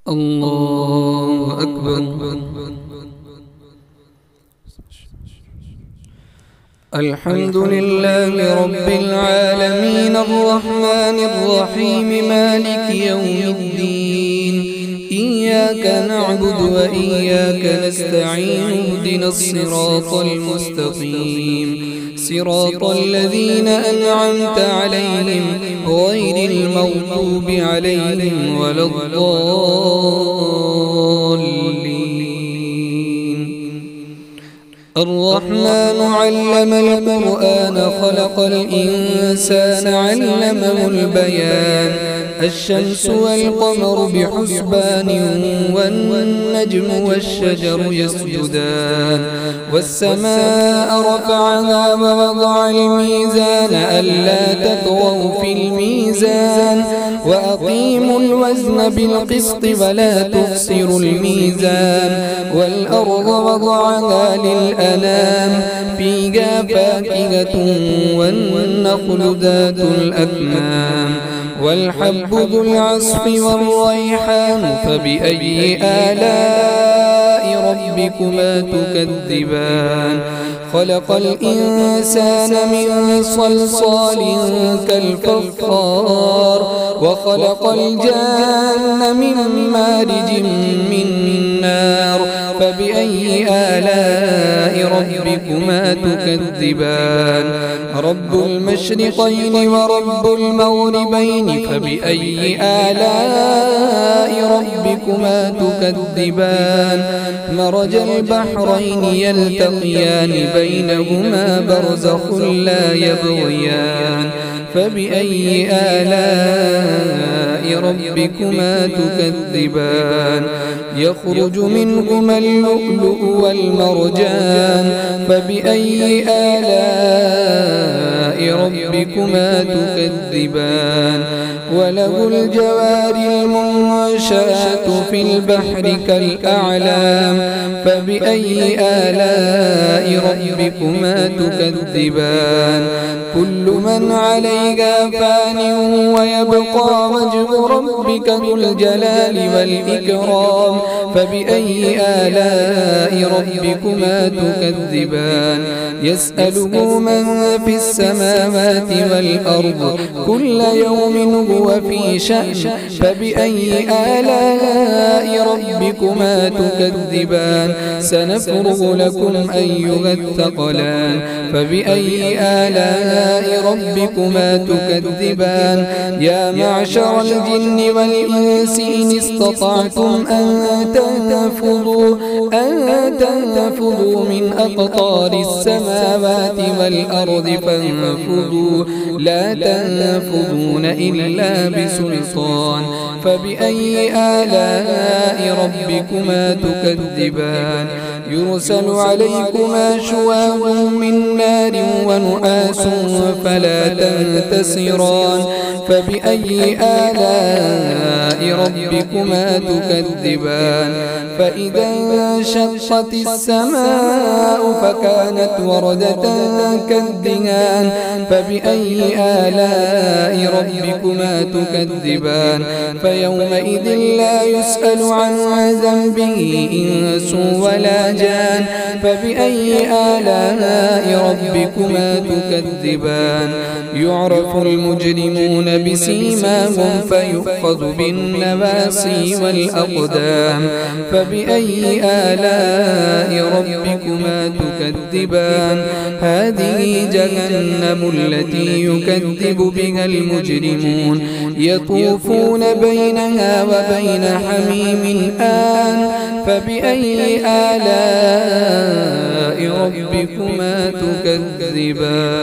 الله أكبر. الحمد لله رب العالمين الرحمن الرحيم مالك يوم الدين إياك نعبد وإياك نستعين اهدنا الصراط المستقيم صراط الذين أنعمت عليهم غير المغضوب عليهم ولا الضالين. الرحمن علم القرآن خلق الإنسان علمه البيان الشمس والقمر بحسبان والنجم والشجر يسجدان والسماء رفعها ووضع الميزان ألا تطغوا في الميزان وأقيموا الوزن بالقسط ولا تخسروا الميزان والأرض وضعها للأنام فيها فاكهة والنخل ذات الأكمام والحب ذو العصف والريحان فبأي آلاء ربكما تكذبان خلق الإنسان من صلصال كالفخار وخلق الجان من مارج من نار فبأي آلاء ربكما تكذبان رب المشرقين ورب المغربين فبأي آلاء ربكما تكذبان مرج البحرين يلتقيان بينهما برزخ لا يبغيان فبأي آلاء ربكما تكذبان يخرج منهما اللؤلؤ والمرجان فبأي آلاء ربكما تكذبان وله الجوار المنشآت في البحر كالأعلام فبأي آلاء ربكما تكذبان كل من عليها فان ويبقى وجه ربك ذو الجلال والإكرام فبأي آلاء ربكما تكذبان يسأله من في السماوات والأرض كل يوم هو في شأن فبأي آلاء ربكما تكذبان سنفرغ لكم أيها الثقلان فبأي آلاء ربكما تكذبان يا معشر الجن والإنس إن استطعتم أن تنفذوا من أقطار السماوات والأرض فانفذوا لا تنفذون إلا بسلطان فبأي آلاء ربكما تكذبان يرسل عليكما شواظ من نار ونحاس فلا تنتصران فبأي آلاء ربكما تكذبان فإذا انشقت السماء فكانت وردة كالدهان فبأي آلاء ربكما تكذبان فيومئذ لا يسأل عن ذنبه إنس ولا جان فبأي آلاء ربكما تكذبان يعرف المجرمون بسيماهم فيؤخذ بالنواصي والأقدام فبأي آلاء ربكما تكذبان هذه جهنم التي يكذب بها المجرمون يطوفون بينها وبين حميم آن فبأي آلاء ربكما تكذبان